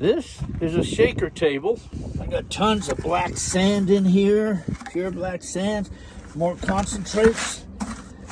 This is a shaker table. I got tons of black sand in here, pure black sand, more concentrates.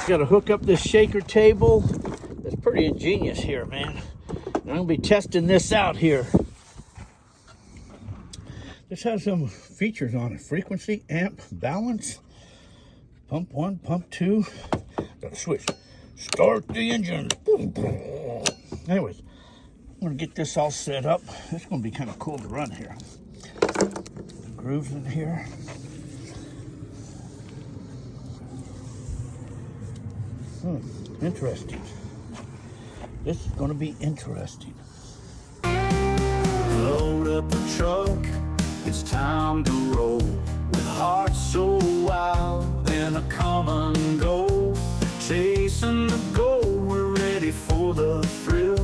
Got to hook up this shaker table. That's pretty ingenious here, man. And I'm gonna be testing this out here. This has some features on it: frequency, amp, balance, pump 1, pump 2. Got to switch. Start the engine. Anyways, I'm gonna get this all set up. It's gonna be kind of cool to run here. Grooves in here. Interesting. This is gonna be interesting. Load up the truck, it's time to roll. With hearts so wild and a common goal. Chasing the goal, we're ready for the thrill.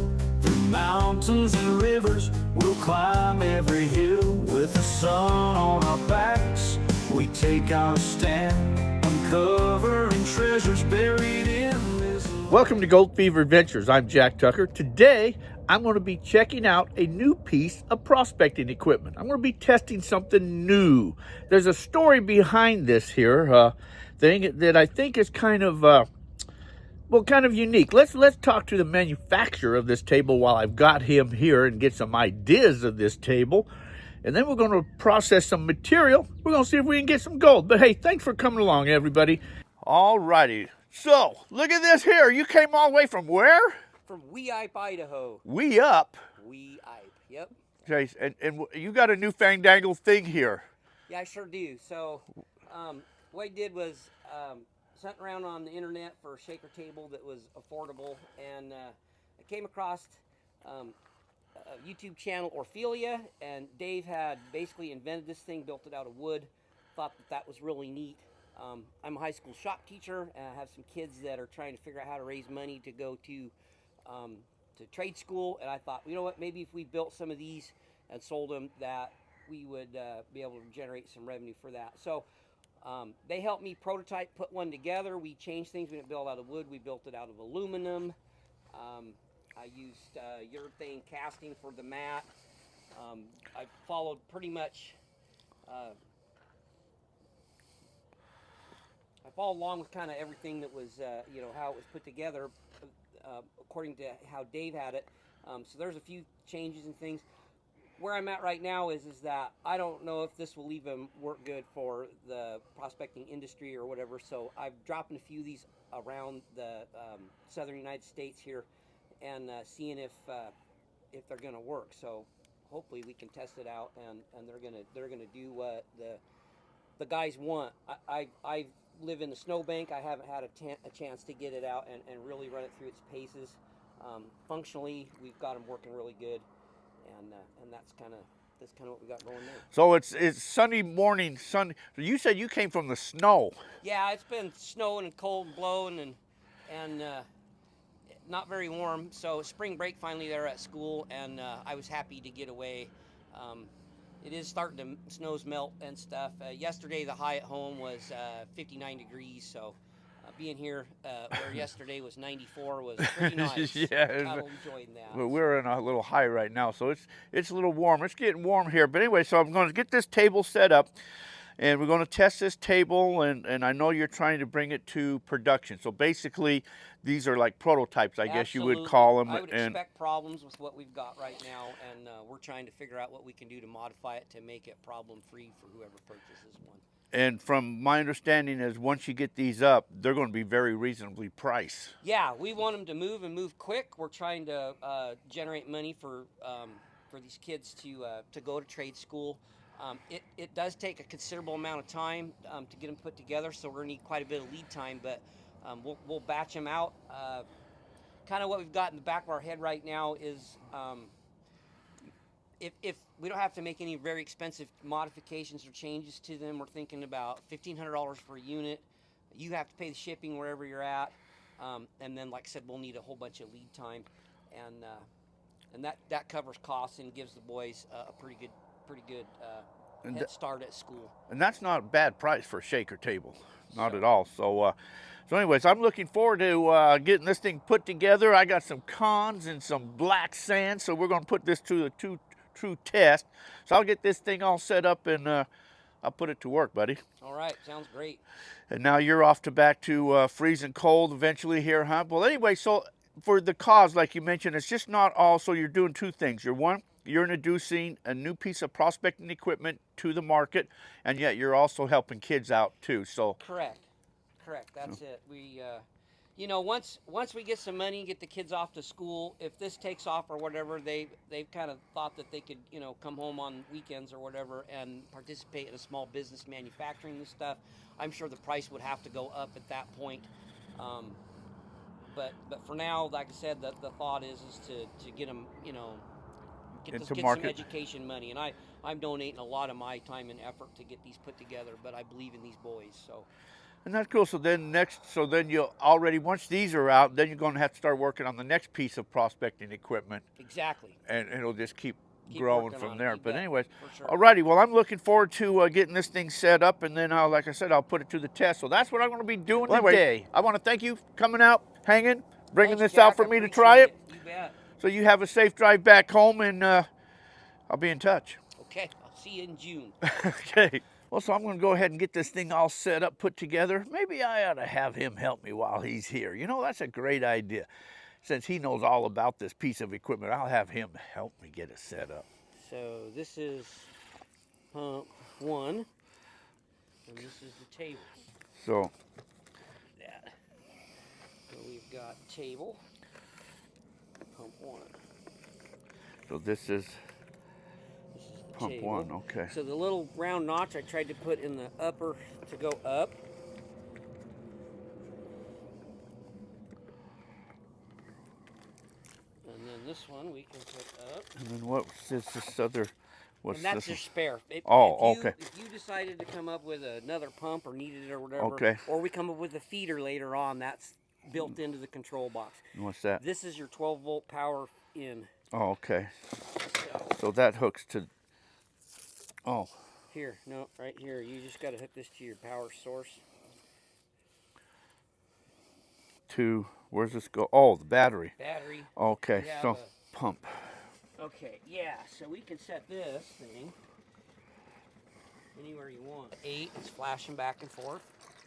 Through mountains and rivers, we'll climb every hill. With the sun on our backs, we take our stand, uncovering treasures buried in this land. Welcome to Gold Fever Adventures. I'm Jack Tucker. Today, I'm going to be checking out a new piece of prospecting equipment. I'm going to be testing something new. There's a story behind this here thing that I think is kind of unique. Let's talk to the manufacturer of this table while I've got him here and get some ideas of this table. And then we're going to process some material. We're going to see if we can get some gold. But hey, thanks for coming along, everybody. All righty. So, look at this here. You came all the way from where? From Weippe, Idaho. We up. Weippe, yep. Okay, and you got a new fandangled thing here. Yeah, I sure do. So, what I did was sent around on the internet for a shaker table that was affordable, and I came across a YouTube channel, Orphelia, and Dave had basically invented this thing, built it out of wood. Thought that was really neat. I'm a high school shop teacher, and I have some kids that are trying to figure out how to raise money to go to trade school, and I thought, you know what, maybe if we built some of these and sold them, that we would be able to generate some revenue for that. So they helped me prototype, put one together. We changed things. We didn't build it out of wood. We built it out of aluminum. I used urethane casting for the mat. I followed pretty much I followed along with kind of everything that was, how it was put together, according to how Dave had it. So there's a few changes and things. Where I'm at right now is that I don't know if this will even work good for the prospecting industry or whatever. So I've dropped a few of these around the southern United States here, and seeing if they're going to work. So hopefully we can test it out, and they're gonna do what the guys want. I live in the snowbank. I haven't had a chance to get it out and really run it through its paces. Functionally, we've got them working really good, and that's kind of what we got going there. So it's Sunday morning. You said you came from the snow. Yeah, it's been snowing and cold and blowing and not very warm. So spring break finally there at school, and I was happy to get away. It is starting to snow's melt and stuff. Yesterday the high at home was 59 degrees, so being here where yesterday was 94 was pretty nice. Yeah, I'm enjoying that. Well, we're in a little high right now, so it's a little warm. It's getting warm here. But anyway, so I'm going to get this table set up, and we're going to test this table, and I know you're trying to bring it to production. So basically, these are like prototypes, I guess you would call them. I would expect problems with what we've got right now, and we're trying to figure out what we can do to modify it to make it problem-free for whoever purchases one. And from my understanding is once you get these up, they're going to be very reasonably priced. Yeah, we want them to move quick. We're trying to generate money for these kids to go to trade school. It does take a considerable amount of time to get them put together, so we're going to need quite a bit of lead time, but we'll batch them out. Kind of what we've got in the back of our head right now is if we don't have to make any very expensive modifications or changes to them, we're thinking about $1,500 per unit. You have to pay the shipping wherever you're at, and then, like I said, we'll need a whole bunch of lead time, and that covers costs and gives the boys a pretty good head start at school. And that's not a bad price for a shaker table, not at all. So anyways, I'm looking forward to getting this thing put together. I got some cons and some black sand, so we're going to put this to true test. So I'll get this thing all set up and I'll put it to work, buddy. All right, sounds great. And now you're off to back to freezing cold eventually here, huh? Well, anyway, so for the cause, like you mentioned, it's just not all. So you're doing two things. You're introducing a new piece of prospecting equipment to the market, and yet you're also helping kids out too. So Correct. That's it. We, you know, once we get some money, get the kids off to school. If this takes off or whatever, they've kind of thought that they could, you know, come home on weekends or whatever and participate in a small business manufacturing this stuff. I'm sure the price would have to go up at that point. But for now, like I said, the thought is to get them, you know, get some education money, and I'm donating a lot of my time and effort to get these put together. But I believe in these boys, so. And that's cool. So then you'll already, once these are out, then you're going to have to start working on the next piece of prospecting equipment. Exactly. And it'll just keep growing from there. But anyways, sure. Alrighty. Well, I'm looking forward to getting this thing set up, and then like I said, I'll put it to the test. So that's what I'm going to be doing today. I want to thank you for coming out, hanging, bringing this out for me to try it. You bet. So you have a safe drive back home, and I'll be in touch. Okay. I'll see you in June. Okay. Well, so I'm going to go ahead and get this thing all set up, put together. Maybe I ought to have him help me while he's here. You know, that's a great idea. Since he knows all about this piece of equipment, I'll have him help me get it set up. So this is pump 1, and this is the table. So We've got table, pump 1. So this is pump table. 1, okay. So the little round notch I tried to put in the upper to go up. And then this one we can put up. And then what's this other? What's and that's this? your spare. Okay. If you decided to come up with another pump or needed it or whatever, Okay. or we come up with a feeder later on, that's built into the control box. And what's that? This is your 12-volt power in. Oh, okay. So that hooks to. Oh. Here, no, right here. You just got to hook this to your power source. To where's this go? Oh, the battery. Battery. Okay, so pump. Okay, yeah. So we can set this thing anywhere you want. 8. It's flashing back and forth.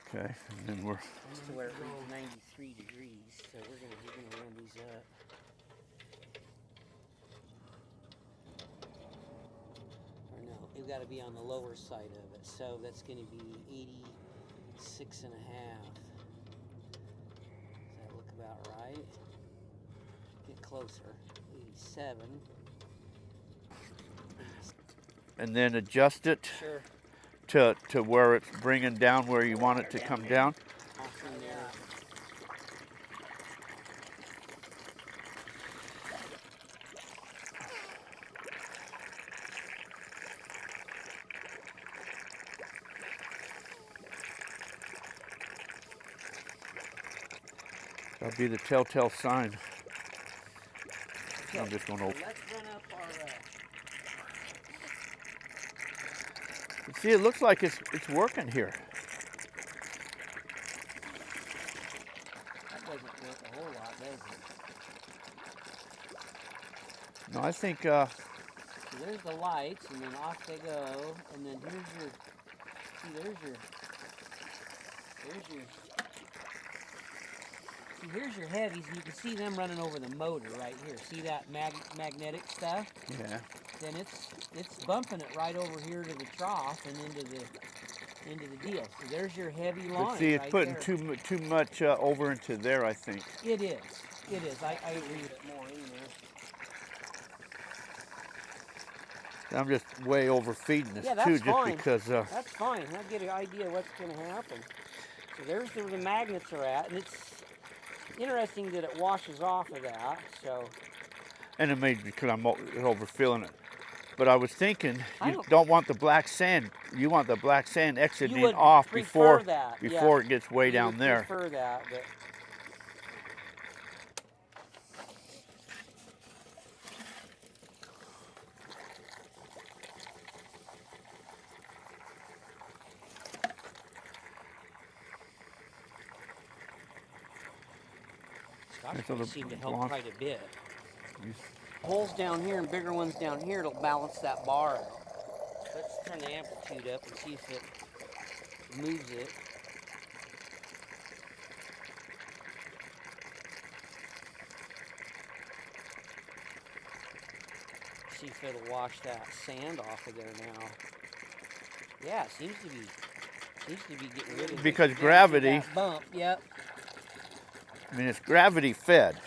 Okay, and then we're. Just to where it reads 93 degrees. So we're gonna run these up. Or no, it's got to be on the lower side of it. So that's going to be 86 and a half. Does that look about right? Get closer. 87. And then adjust it. Sure. To where it's bringing down where you want it to come down. Off in there. That'll be the telltale sign. Okay. I'm just going to open. Let's run up our. See, it looks like it's working here. That doesn't work a whole lot, does it? No, I think. So there's the lights, and then off they go, and then here's your heavies, and you can see them running over the motor right here. See that magnetic stuff? Yeah. Then it's bumping it right over here to the trough and into the deal. So there's your heavy line. But see, it's right putting there. too much over into there, I think. It is. I agree with it more in there. I'm just way overfeeding this Yeah, too, that's just fine. because. That's fine. I get an idea what's going to happen. So there's where the magnets are at, and it's interesting that it washes off of that. So. And it may be because I'm overfilling it. But I was thinking, you don't want the black sand. You want the black sand exiting off before it gets way down there. Prefer that, but. Scotch seemed to help quite a bit. holes down here and bigger ones down here, it'll balance that bar out. Let's turn the amplitude up and see if it moves it. See if it'll wash that sand off of there now. Yeah, it seems to be getting rid of it. Because Down to gravity, that bump. Yep. I mean, it's gravity fed.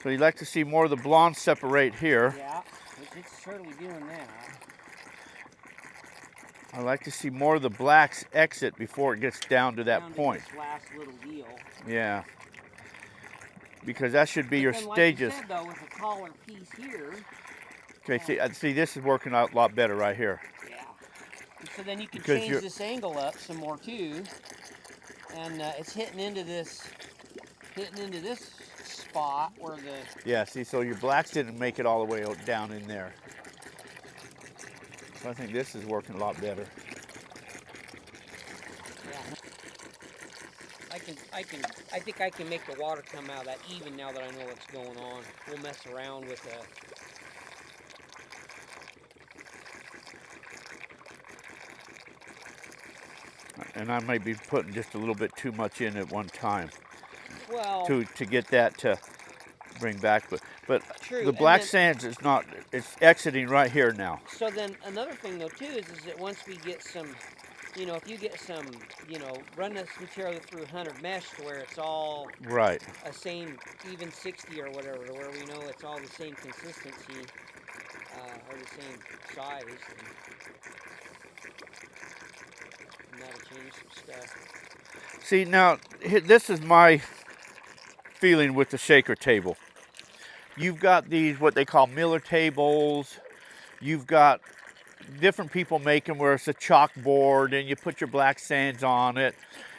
So you'd like to see more of the blonde separate here. Yeah, it's certainly doing that. I like to see more of the blacks exit before it gets down to that Down to point. this last little deal. Yeah. Because that should be your Then, like stages. you said, though, with a taller piece here. Okay, see, this is working out a lot better right here. Yeah. And so then you can Because change this angle up some more too, and it's hitting into this spot where the Yeah, see, so your blacks didn't make it all the way down in there. So I think this is working a lot better. yeah. I think I can make the water come out of that even now that I know what's going on. We'll mess around with And I might be putting just a little bit too much in at one time well, to get that to bring back. But true. the And black then- sands is not, it's exiting right here now. So then another thing though too is that once we get some, if you get some, run this material through 100 mesh to where it's all Right. a same even 60 or whatever, to where we know it's all the same consistency or the same size, and that'll change some stuff. See, now, this is my feeling with the shaker table. You've got these, what they call Miller tables. You've got different people make them where it's a chalkboard and you put your black sands on it.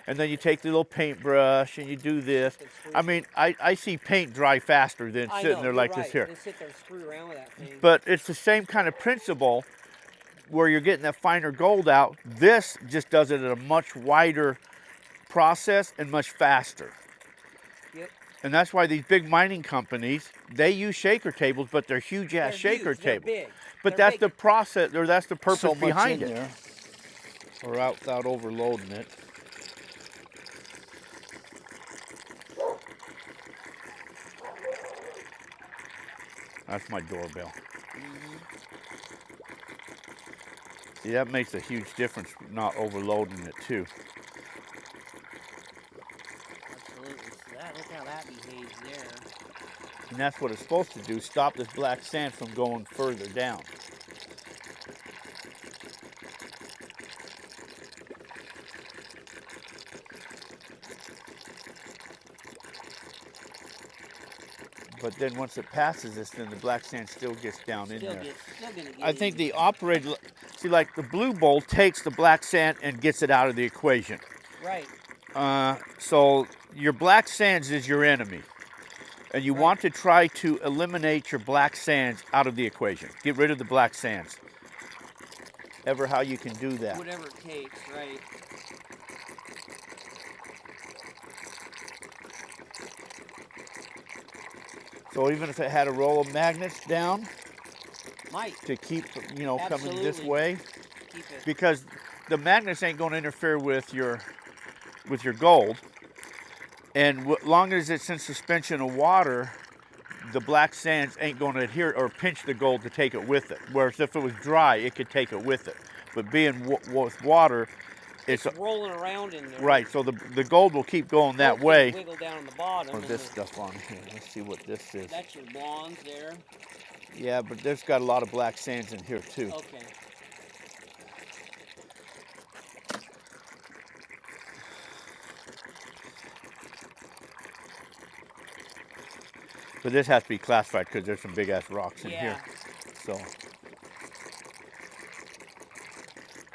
And then you take the little paintbrush and you do this. I mean, I see paint dry faster than I sitting know, there you're like right. this here. Just sit there and screw around with that thing. But it's the same kind of principle where you're getting that finer gold out. This just does it at a much wider process and much faster. Yep. And that's why these big mining companies, they use shaker tables, but they're huge ass They're shaker huge, they're tables. big. But They're that's the big. process, or that's the purpose So much behind in it. there. Or without overloading it. That's my doorbell. See, that makes a huge difference not overloading it too. Absolutely. So look how that behaves there. And that's what it's supposed to do, stop this black sand from going further down. But then once it passes this, then the black sand still gets down in there. Still gonna get I think in. the operator, see, like the Blue Bowl takes the black sand and gets it out of the equation. Right. So your black sands is your enemy. And you want to try to eliminate your black sands out of the equation. Get rid of the black sands. Ever how you can do that. Whatever it takes, right. So even if it had a roll of magnets down Might to keep, coming this Absolutely. way, keep it. because the magnets ain't going to interfere with your gold. And long as it's in suspension of water, the black sands ain't going to adhere or pinch the gold to take it with it. Whereas if it was dry, it could take it with it. But being with water, it's rolling around in there. right. So the gold will keep going that Both way. Wiggle down on the bottom. Or and this the- stuff on here. Let's see what this is. That's your blondes there. Yeah, but there's got a lot of black sands in here too. Okay. But this has to be classified because there's some big ass rocks in here. So.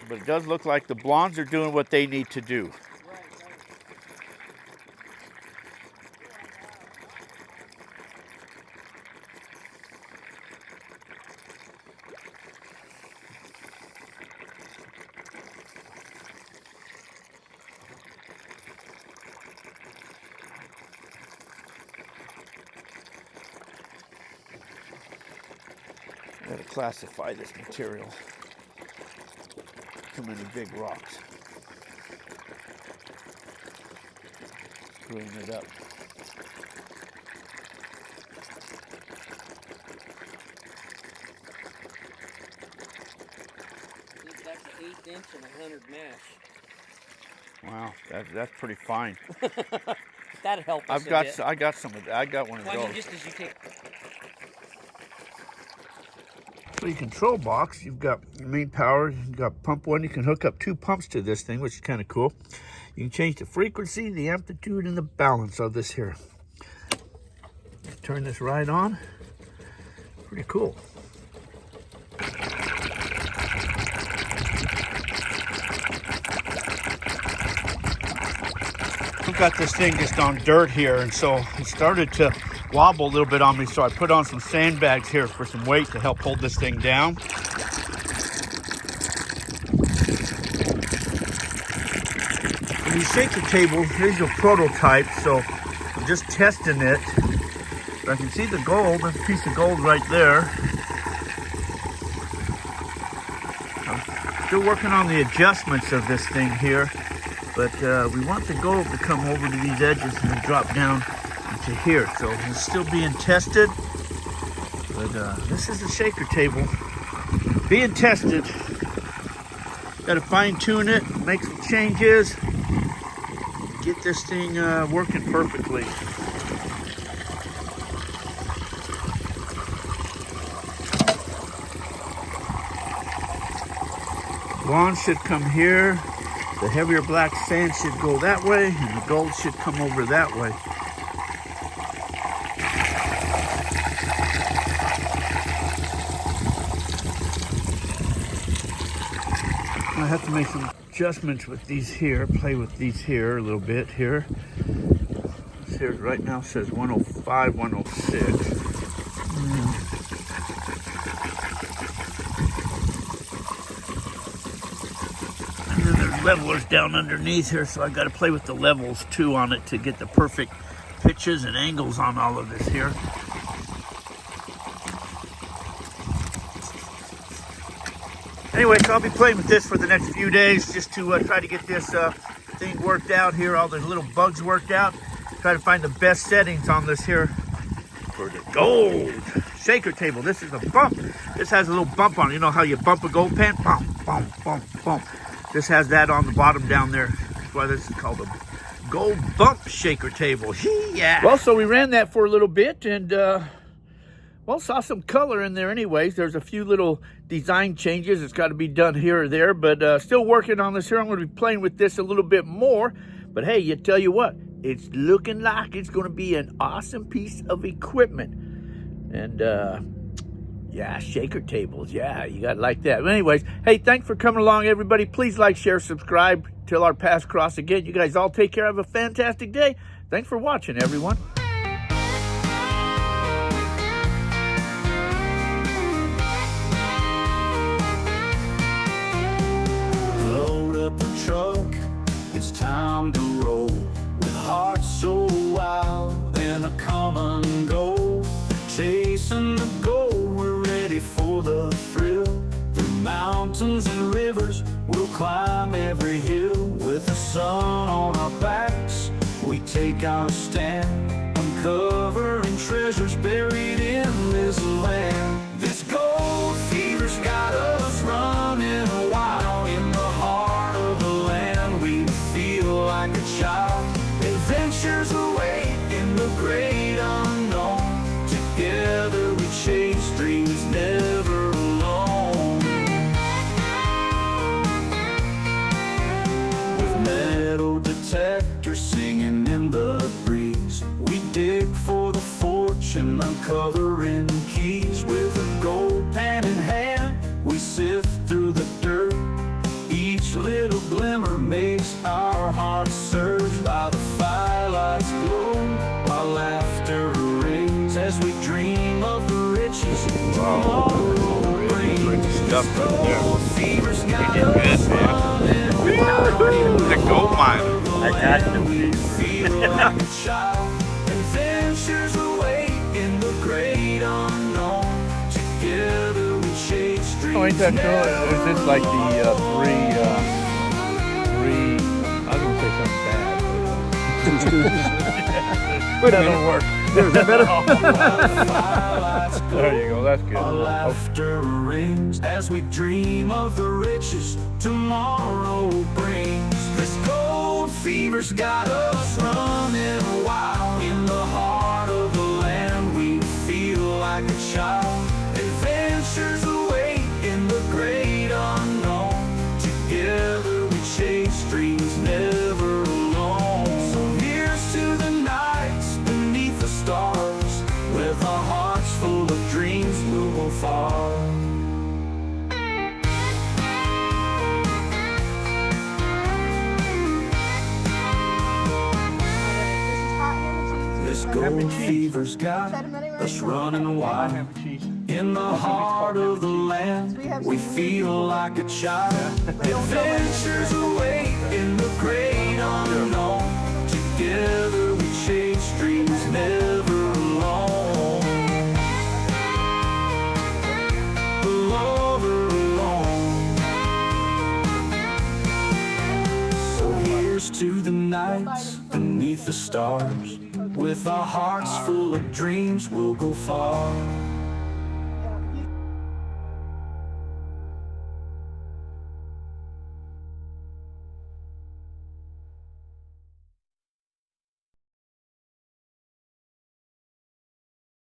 But it does look like the blondes are doing what they need to do. Right. Gotta classify this material. Too many big rocks. Screwing it up. That's an 1/8 inch and 100 mesh. Wow, that's pretty fine. That'd help us a bit. I got some of that. I got one of Well, I those. mean, just as you take. For your control box, you've got your main power, you've got pump one. You can hook up 2 pumps to this thing, which is kind of cool. You can change the frequency, the amplitude, and the balance of this here. Turn this right on. Pretty cool. I've got this thing just on dirt here, and so it started to wobble a little bit on me, so I put on some sandbags here for some weight to help hold this thing down. When you shake the table, here's your prototype, so I'm just testing it. But I can see the gold, there's a piece of gold right there. I'm still working on the adjustments of this thing here, but we want the gold to come over to these edges and then drop down into here. So it's still being tested, but this is the shaker table being tested. Got to fine tune it, make some changes, get this thing working perfectly. Blonde should come here, the heavier black sand should go that way, and the gold should come over that way. I have to make some adjustments with these here, play with these here a little bit here. This here right now says 105, 106. And then there's levelers down underneath here, so I got to play with the levels too on it to get the perfect pitches and angles on all of this here. Anyway, so I'll be playing with this for the next few days just to try to get this thing worked out here, all the little bugs worked out. Try to find the best settings on this here for the gold shaker table. This is a bump. This has a little bump on it. You know how you bump a gold pan? Bump, bump, bump, bump. This has that on the bottom down there. That's why this is called a gold bump shaker table. Yeah. Well, so we ran that for a little bit and well, saw some color in there anyways. There's a few little design changes. It's got to be done here or there, but still working on this here. I'm going to be playing with this a little bit more. But hey, you tell you what, it's looking like it's going to be an awesome piece of equipment. And yeah, shaker tables. Yeah, you got to like that. But anyways, hey, thanks for coming along, everybody. Please like, share, subscribe. Till our paths cross again. You guys all take care. Have a fantastic day. Thanks for watching, everyone. Truck, it's time to roll with hearts so wild and a come and go, chasing the goal. We're ready for the thrill. Through mountains and rivers, we'll climb every hill. With the sun on our backs, we take our stand, uncovering treasures buried in this land. This gold fever's got us running wild in the heart of the land. We feel like a child. Adventures await in the great unknown. Together we chase dreams never alone. With metal detectors singing in the breeze, we dig for the fortune, uncovering keys. With a gold pan in hand, we sift through the dirt. Each little glimmer makes our hearts surge. By the firelight's glow, our laughter rings as we dream of the riches tomorrow brings. Stuff right there. Gold fever's got You did us good, man. running The gold mine. I got them. Feel like a child. Adventures await in the great unknown. Together we Oh, ain't that cool? It's just like the three, I was gonna say something bad. Wait a That'll minute. work. Is that better? There you go, that's good. Our laughter rings as we dream of the riches tomorrow brings. This gold fever's got us running wild. In the heart of the land we feel like a child. Adventures await in the great unknown. Together we chase dreams never alone. So here's to the nights beneath the stars. With our hearts full of dreams we'll go far. This gold fever's got us running wild. In the heart of the land, we feel like a child. Adventures await in the great unknown. Together we chase dreams never alone. Alone. So here's to the nights beneath the stars. With our hearts full of dreams, we'll go far.